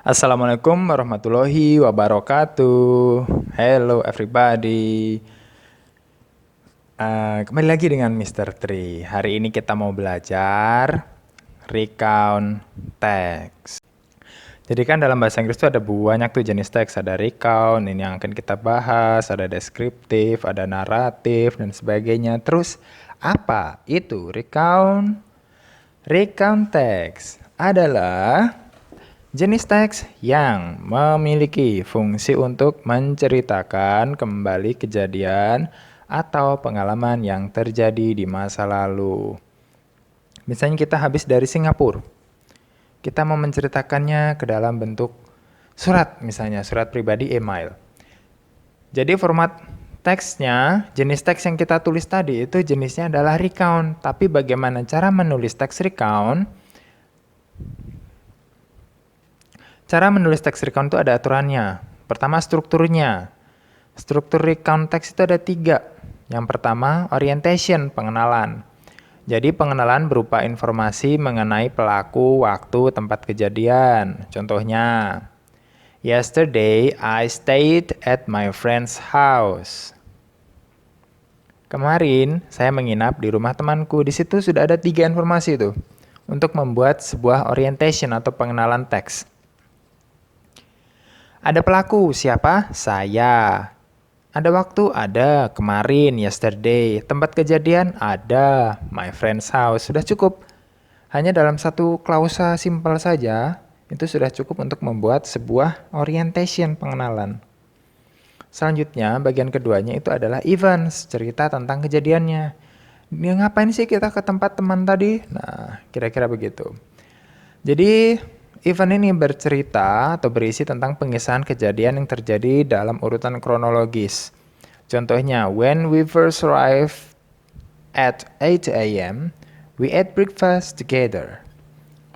Assalamualaikum warahmatullahi wabarakatuh. Hello everybody. Kembali lagi dengan Mr. Tri. Hari ini kita mau belajar recount text. Jadi kan dalam bahasa Inggris itu ada banyak tuh jenis teks. Ada recount, ini yang akan kita bahas. Ada deskriptif, ada naratif, dan sebagainya. Terus apa itu recount? Recount text adalah jenis teks yang memiliki fungsi untuk menceritakan kembali kejadian atau pengalaman yang terjadi di masa lalu. Misalnya kita habis dari Singapura. Kita mau menceritakannya ke dalam bentuk surat, misalnya surat pribadi email. Jadi format teksnya, jenis teks yang kita tulis tadi itu jenisnya adalah recount. Tapi bagaimana cara menulis teks recount? Cara menulis teks recount itu ada aturannya. Pertama, strukturnya. Struktur recount teks itu ada 3. Yang pertama, orientation, pengenalan. Jadi pengenalan berupa informasi mengenai pelaku, waktu, tempat kejadian. Contohnya, yesterday I stayed at my friend's house. Kemarin saya menginap di rumah temanku. Di situ sudah ada 3 informasi itu untuk membuat sebuah orientation atau pengenalan teks. Ada pelaku, siapa? Saya. Ada waktu? Ada, kemarin, yesterday. Tempat kejadian? Ada, my friend's house. Sudah cukup. Hanya dalam satu klausa simpel saja, itu sudah cukup untuk membuat sebuah orientation pengenalan. Selanjutnya, bagian keduanya itu adalah events, cerita tentang kejadiannya. Dia ngapain sih kita ke tempat teman tadi? Nah, kira-kira begitu. Jadi, event ini bercerita atau berisi tentang pengisahan kejadian yang terjadi dalam urutan kronologis. Contohnya, when we first arrived at 8 a.m., we ate breakfast together.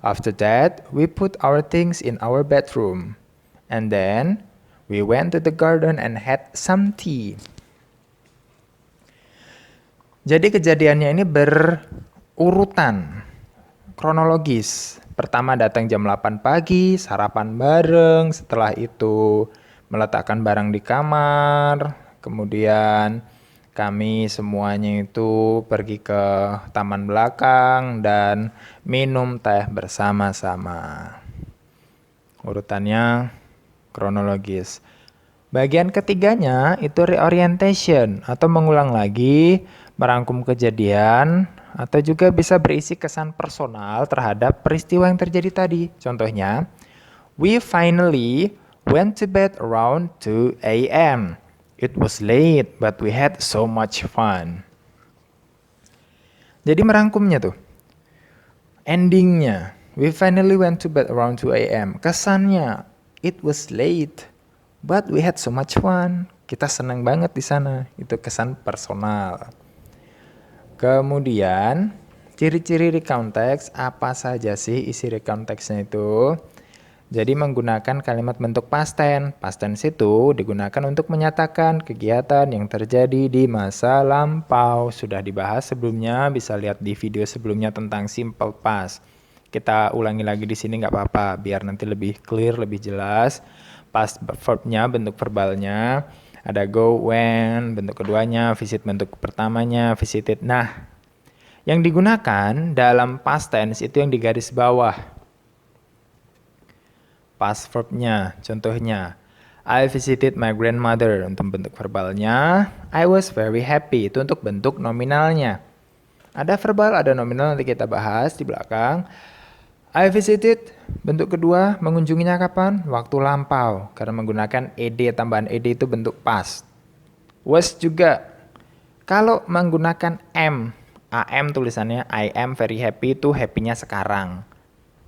After that, we put our things in our bedroom. And then, we went to the garden and had some tea. Jadi kejadiannya ini berurutan kronologis. Pertama datang jam 8 pagi, sarapan bareng, setelah itu meletakkan barang di kamar, kemudian kami semuanya itu pergi ke taman belakang dan minum teh bersama-sama. Urutannya kronologis. Bagian ketiganya itu reorientation atau mengulang lagi, merangkum kejadian, atau juga bisa berisi kesan personal terhadap peristiwa yang terjadi tadi. Contohnya, we finally went to bed around 2 a.m. It was late, but we had so much fun. Jadi merangkumnya tuh. Endingnya, we finally went to bed around 2 a.m. Kesannya, it was late, but we had so much fun. Kita senang banget di sana. Itu kesan personal. Kemudian, ciri-ciri recount text, apa saja sih isi recount textnya itu? Jadi menggunakan kalimat bentuk past tense. Past tense itu digunakan untuk menyatakan kegiatan yang terjadi di masa lampau. Sudah dibahas sebelumnya, bisa lihat di video sebelumnya tentang simple past. Kita ulangi lagi di sini nggak apa-apa, biar nanti lebih clear, lebih jelas. Past verbnya, bentuk verbalnya. Ada go, when, bentuk keduanya, visit bentuk pertamanya, visited. Nah, yang digunakan dalam past tense itu yang di garis bawah. Past verbnya, contohnya, I visited my grandmother untuk bentuk verbalnya. I was very happy, itu untuk bentuk nominalnya. Ada verbal, ada nominal, nanti kita bahas di belakang. I visited, bentuk kedua, mengunjunginya kapan? Waktu lampau, karena menggunakan ed, tambahan ed itu bentuk past. Was juga, kalau menggunakan am tulisannya, I am very happy itu happy-nya sekarang.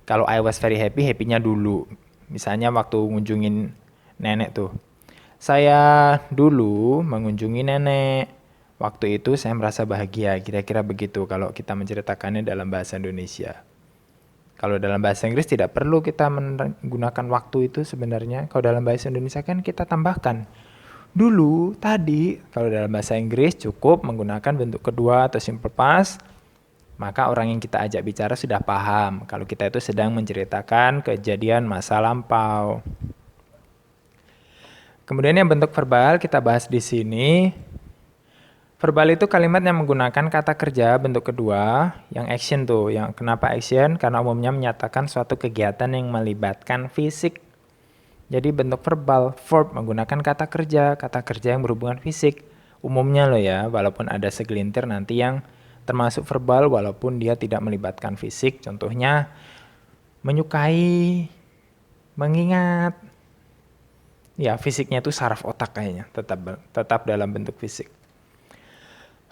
Kalau I was very happy, happy-nya dulu. Misalnya waktu ngunjungin nenek tuh. Saya dulu mengunjungi nenek. Waktu itu saya merasa bahagia, kira-kira begitu kalau kita menceritakannya dalam bahasa Indonesia. Kalau dalam bahasa Inggris tidak perlu kita menggunakan waktu itu sebenarnya. Kalau dalam bahasa Indonesia kan kita tambahkan. Dulu, tadi, kalau dalam bahasa Inggris cukup menggunakan bentuk kedua atau simple past. maka orang yang kita ajak bicara sudah paham kalau kita itu sedang menceritakan kejadian masa lampau. Kemudian yang bentuk verbal kita bahas di sini. Verbal itu kalimat yang menggunakan kata kerja bentuk kedua, yang action tuh. Yang kenapa action? Karena umumnya menyatakan suatu kegiatan yang melibatkan fisik. Jadi bentuk verbal, verb menggunakan kata kerja yang berhubungan fisik. Umumnya loh ya, walaupun ada segelintir nanti yang termasuk verbal walaupun dia tidak melibatkan fisik. Contohnya menyukai, mengingat. Ya, fisiknya itu saraf otak kayaknya, tetap dalam bentuk fisik.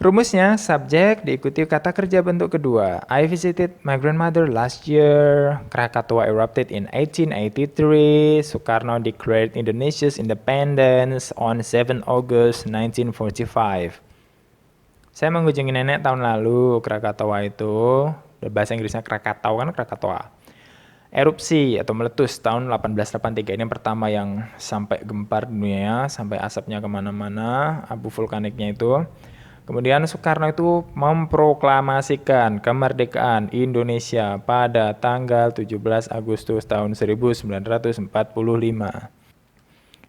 Rumusnya, subjek diikuti kata kerja bentuk kedua. I visited my grandmother last year. Krakatoa erupted in 1883. Soekarno declared Indonesia's independence on 7 August 1945. Saya mengunjungi nenek tahun lalu. Krakatoa itu, bahasa Inggrisnya Krakatau kan Krakatoa. Erupsi atau meletus tahun 1883 ini yang pertama yang sampai gempar dunia, sampai asapnya kemana-mana, abu vulkaniknya itu. Kemudian Soekarno itu memproklamasikan kemerdekaan Indonesia pada tanggal 17 Agustus tahun 1945.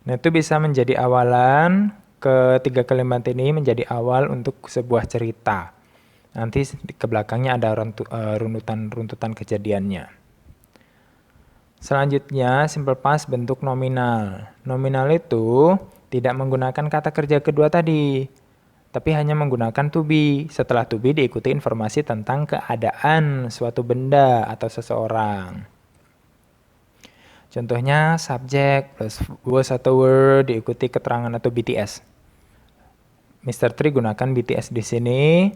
Nah, itu bisa menjadi awalan, ketiga kalimat ini menjadi awal untuk sebuah cerita. Nanti ke belakangnya ada runtutan kejadiannya. Selanjutnya, simple past bentuk nominal. Nominal itu tidak menggunakan kata kerja kedua tadi, tapi hanya menggunakan to be. Setelah to be diikuti informasi tentang keadaan suatu benda atau seseorang. Contohnya subjek plus was atau were diikuti keterangan atau BTS. Mr. Tree gunakan BTS di sini.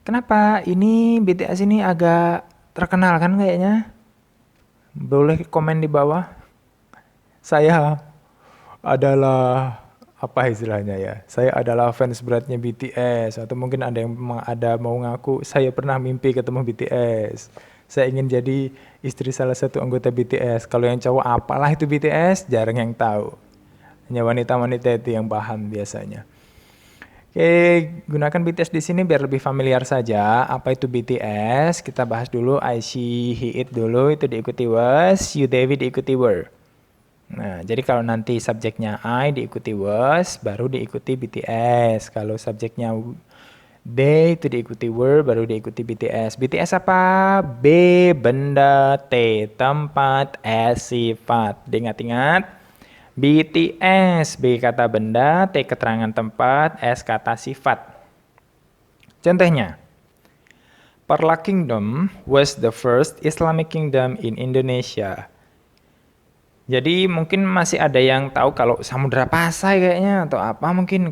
Kenapa ini BTS ini agak terkenal kan kayaknya? Boleh komen di bawah. Saya adalah apa istilahnya ya? Saya adalah fans beratnya BTS, atau mungkin ada yang mau ngaku saya pernah mimpi ketemu BTS. Saya ingin jadi istri salah satu anggota BTS. Kalau yang cowok apalah itu BTS, jarang yang tahu. Hanya wanita-wanita itu yang paham biasanya. Oke, gunakan BTS di sini biar lebih familiar saja. Apa itu BTS? Kita bahas dulu I, she, he, it dulu. Itu diikuti was, you, David diikuti were. Nah, jadi kalau nanti subjeknya I diikuti was, baru diikuti BTS. Kalau subjeknya they itu diikuti were, baru diikuti BTS. BTS apa? B, benda, T, tempat, S, sifat. Diingat-ingat. BTS, B kata benda, T keterangan tempat, S kata sifat. Contohnya, Perla Kingdom was the first Islamic kingdom in Indonesia. Jadi mungkin masih ada yang tahu kalau Samudra Pasai kayaknya atau apa mungkin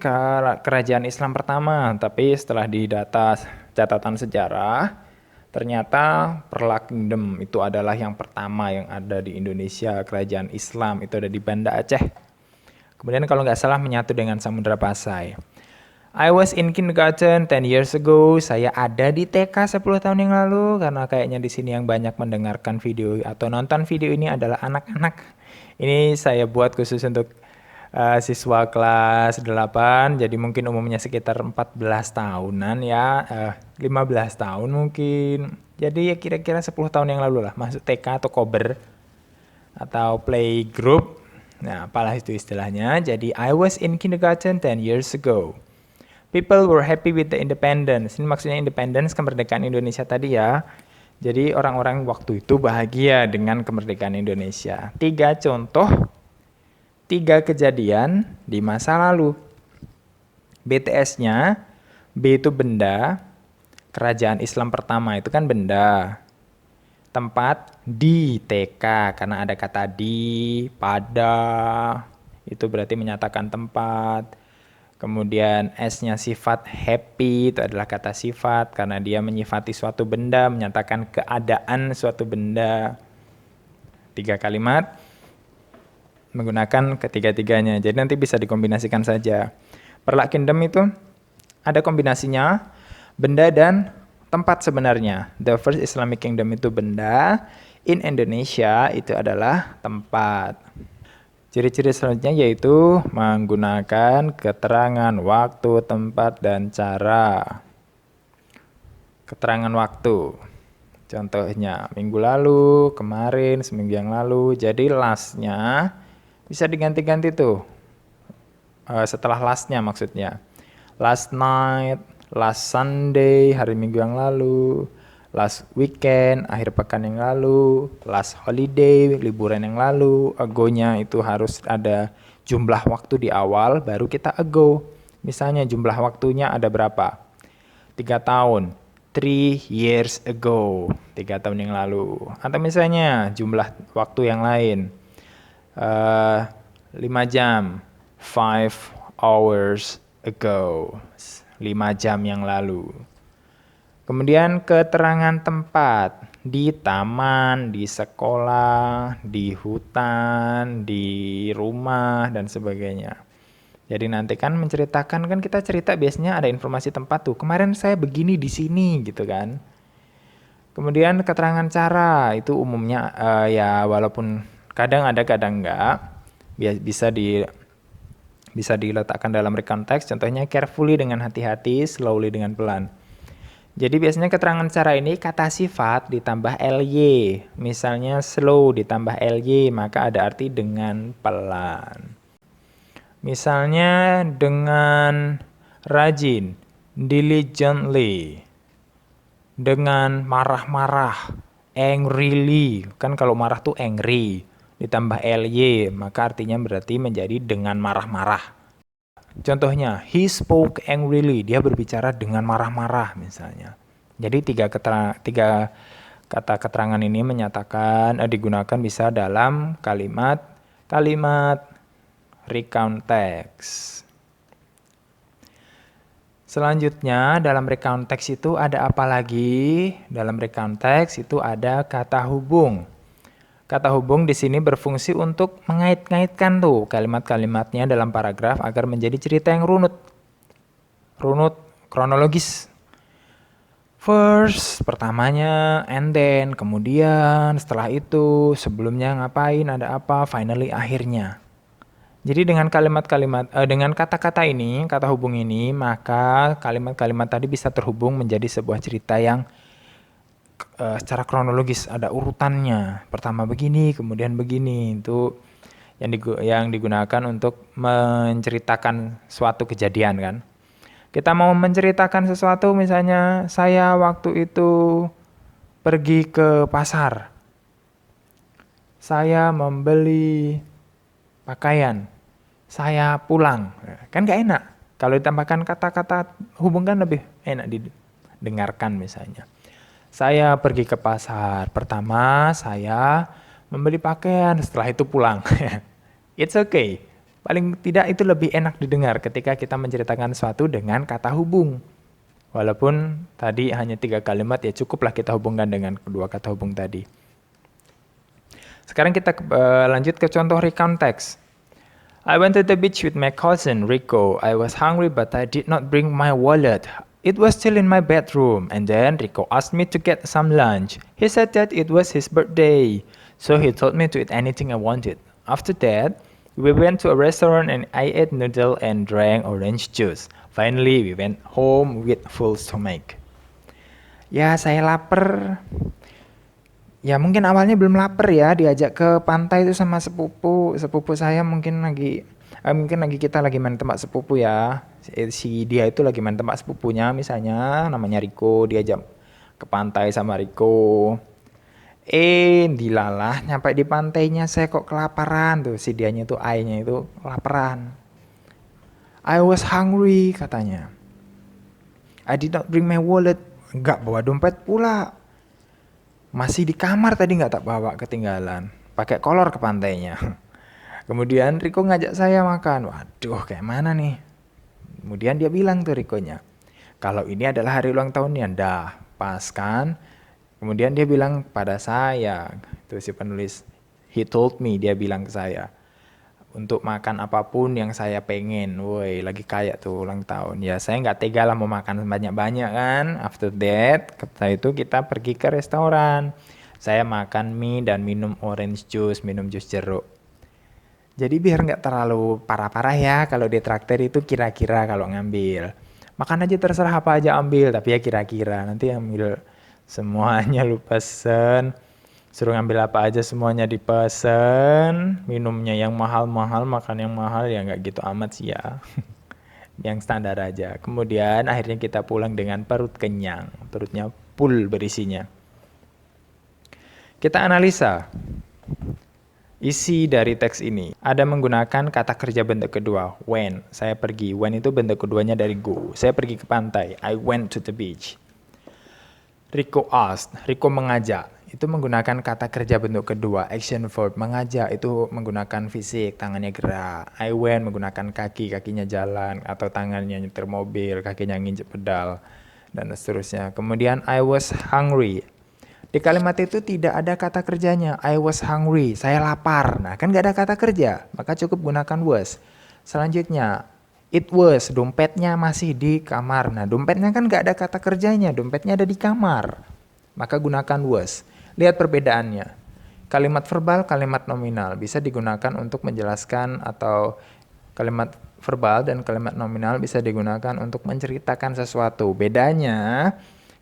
kerajaan Islam pertama, tapi setelah didata catatan sejarah ternyata Perla Kingdom itu adalah yang pertama yang ada di Indonesia, kerajaan Islam itu ada di Banda Aceh. Kemudian kalau nggak salah menyatu dengan Samudra Pasai. I was in kindergarten 10 years ago. Saya ada di TK 10 tahun yang lalu karena kayaknya di sini yang banyak mendengarkan video atau nonton video ini adalah anak-anak. Ini saya buat khusus untuk siswa kelas 8, jadi mungkin umumnya sekitar 14 tahunan ya, 15 tahun mungkin. Jadi ya kira-kira 10 tahun yang lalu lah, masuk TK atau kober atau playgroup. Nah, apalah itu istilahnya. Jadi I was in kindergarten 10 years ago. People were happy with the independence. Ini maksudnya independence, kemerdekaan Indonesia tadi ya. Jadi orang-orang waktu itu bahagia dengan kemerdekaan Indonesia. 3 contoh, 3 kejadian di masa lalu. BTS-nya, B itu benda, kerajaan Islam pertama itu kan benda. Tempat di TK, karena ada kata di, pada, itu berarti menyatakan tempat. Kemudian S-nya sifat happy, itu adalah kata sifat, karena dia menyifati suatu benda, menyatakan keadaan suatu benda. 3 kalimat menggunakan ketiga-tiganya. Jadi nanti bisa dikombinasikan saja. Perla Kingdom itu ada kombinasinya benda dan tempat sebenarnya. The first Islamic kingdom itu benda, in Indonesia itu adalah tempat. Ciri-ciri selanjutnya yaitu menggunakan keterangan waktu, tempat, dan cara. keterangan waktu. Contohnya minggu lalu, kemarin, seminggu yang lalu. Jadi lastnya bisa diganti-ganti tuh. Setelah lastnya maksudnya. Last night, last Sunday, hari minggu yang lalu. Last weekend, akhir pekan yang lalu. Last holiday, liburan yang lalu. Ago-nya itu harus ada jumlah waktu di awal, baru kita ago. Misalnya jumlah waktunya ada berapa? 3 tahun. 3 years ago, 3 tahun yang lalu. Atau misalnya jumlah waktu yang lain, 5 jam, 5 hours ago, 5 jam yang lalu. Kemudian keterangan tempat, di taman, di sekolah, di hutan, di rumah, dan sebagainya. Jadi nanti kan menceritakan, kan kita cerita biasanya ada informasi tempat tuh. Kemarin saya begini di sini gitu kan. Kemudian keterangan cara itu umumnya ya walaupun kadang ada kadang enggak. Bisa diletakkan dalam recount text. Contohnya carefully dengan hati-hati, slowly dengan pelan. Jadi biasanya keterangan cara ini kata sifat ditambah ly. Misalnya slow ditambah ly, maka ada arti dengan pelan. Misalnya dengan rajin, diligently. Dengan marah-marah, angrily. Kan kalau marah tuh angry. Ditambah ly, maka artinya berarti menjadi dengan marah-marah. Contohnya, he spoke angrily. Dia berbicara dengan marah-marah misalnya. Jadi tiga kata keterangan ini menyatakan digunakan bisa dalam kalimat recount text. Selanjutnya dalam recount text itu ada apa lagi? Dalam recount text itu ada kata hubung. Kata hubung di sini berfungsi untuk mengait-ngaitkan tuh kalimat-kalimatnya dalam paragraf agar menjadi cerita yang runut. Runut kronologis. First, pertamanya, and then, kemudian, setelah itu, sebelumnya ngapain, ada apa, finally, akhirnya. Jadi dengan dengan kata-kata ini, kata hubung ini, maka kalimat-kalimat tadi bisa terhubung menjadi sebuah cerita yang secara kronologis ada urutannya. Pertama begini, kemudian begini. Itu yang digunakan untuk menceritakan suatu kejadian kan. Kita mau menceritakan sesuatu, misalnya saya waktu itu pergi ke pasar. Saya membeli pakaian, saya pulang. Kan gak enak. Kalau ditambahkan kata-kata hubung kan lebih enak didengarkan misalnya. Saya pergi ke pasar. Pertama saya membeli pakaian, setelah itu pulang. It's okay. Paling tidak itu lebih enak didengar ketika kita menceritakan sesuatu dengan kata hubung. Walaupun tadi hanya 3 kalimat, ya cukuplah kita hubungkan dengan kedua kata hubung tadi. Sekarang kita lanjut ke contoh recount text. I went to the beach with my cousin Rico. I was hungry but I did not bring my wallet. It was still in my bedroom, and then Rico asked me to get some lunch. He said that it was his birthday, so he told me to eat anything I wanted. After that, we went to a restaurant and I ate noodle and drank orange juice. Finally, we went home with full stomach. Ya, saya lapar. Ya mungkin awalnya belum lapar ya, diajak ke pantai itu sama sepupu saya mungkin lagi kita lagi main tempat sepupu ya. Si dia itu lagi main tempat sepupunya misalnya namanya Rico, diajak ke pantai sama Rico. Dilalah nyampe di pantainya saya kok kelaparan tuh, si dianya itu I-nya itu kelaparan. I was hungry katanya. I did not bring my wallet, enggak bawa dompet pula. Masih di kamar tadi nggak tak bawa, ketinggalan. Pakai kolor ke pantainya. Kemudian Rico ngajak saya makan. Waduh, kayak mana nih? Kemudian dia bilang tuh Rico-nya, kalau ini adalah hari ulang tahunnya, dah pas kan? Kemudian dia bilang pada saya, itu si penulis, he told me, dia bilang ke saya, untuk makan apapun yang saya pengen. Woi, lagi kaya tuh ulang tahun. Ya saya nggak tega lah mau makan banyak-banyak kan. After that, setelah itu kita pergi ke restoran. Saya makan mie dan minum orange juice, minum jus jeruk. Jadi biar nggak terlalu parah-parah ya kalau di traktir itu kira-kira kalau ngambil. Makan aja terserah apa aja ambil, tapi ya kira-kira nanti ambil semuanya lu pesen. Suruh ngambil apa aja semuanya dipesen, minumnya yang mahal-mahal, makan yang mahal ya nggak gitu amat sih ya. Yang standar aja. Kemudian akhirnya kita pulang dengan perut kenyang, perutnya full berisinya. Kita analisa isi dari teks ini. Ada menggunakan kata kerja bentuk kedua, when. Saya pergi. When itu bentuk keduanya dari go. Saya pergi ke pantai. I went to the beach. Rico asked. Rico mengajak. Itu menggunakan kata kerja bentuk kedua, action verb. Mengajak itu menggunakan fisik, tangannya gerak. I went menggunakan kaki, kakinya jalan. Atau tangannya nyetir mobil, kakinya nginjek pedal. Dan seterusnya. Kemudian I was hungry. Di kalimat itu tidak ada kata kerjanya. I was hungry. Saya lapar. Nah, kan gak ada kata kerja. Maka cukup gunakan was. Selanjutnya, it was. Dompetnya masih di kamar. Nah, dompetnya kan gak ada kata kerjanya. Dompetnya ada di kamar. Maka gunakan was. Lihat perbedaannya. Kalimat verbal, kalimat nominal. Bisa digunakan untuk menjelaskan atau kalimat verbal dan kalimat nominal bisa digunakan untuk menceritakan sesuatu. Bedanya,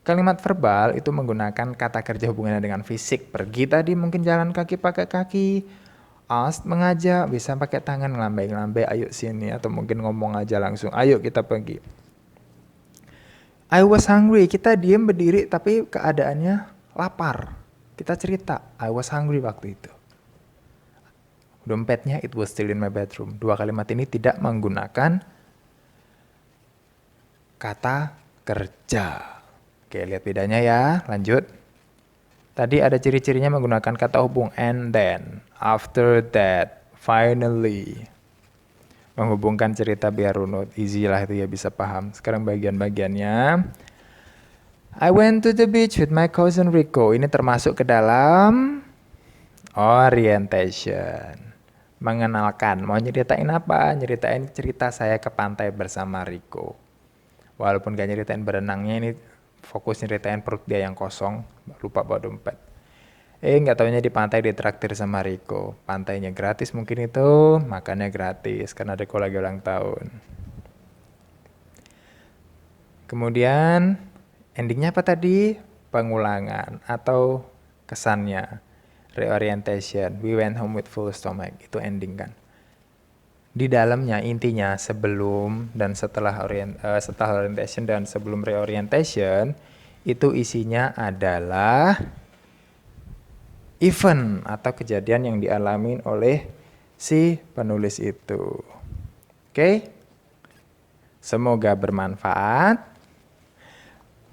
kalimat verbal itu menggunakan kata kerja hubungannya dengan fisik. Pergi tadi mungkin jalan kaki pakai kaki. Ask mengajak, bisa pakai tangan ngelambai-ngelambai, ayo sini. Atau mungkin ngomong aja langsung, ayo kita pergi. I was hungry, kita diem berdiri tapi keadaannya lapar. Kita cerita, I was hungry waktu itu. Dompetnya, it was still in my bedroom. Dua kalimat ini tidak menggunakan kata kerja. Oke, lihat bedanya ya. Lanjut. Tadi ada ciri-cirinya menggunakan kata hubung and then, after that, finally. Menghubungkan cerita biar runut. Easy lah itu ya, bisa paham. Sekarang bagian-bagiannya. I went to the beach with my cousin Rico. Ini termasuk ke dalam orientation. Mengenalkan. Mau nyeritain apa? Nyeritain cerita saya ke pantai bersama Rico. Walaupun gak nyeritain berenangnya, ini fokus nyeritain perut dia yang kosong, lupa bawa dompet. Nggak taunya di pantai ditraktir sama Rico. Pantainya gratis mungkin itu, makannya gratis karena Rico lagi ulang tahun. Kemudian endingnya apa tadi? Pengulangan atau kesannya. Reorientation. We went home with full stomach. Itu ending kan. Di dalamnya intinya sebelum dan setelah orientation dan sebelum reorientation itu isinya adalah event atau kejadian yang dialami oleh si penulis itu. Oke? Semoga bermanfaat.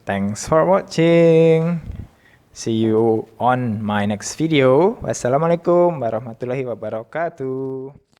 Thanks for watching. See you on my next video. Wassalamualaikum warahmatullahi wabarakatuh.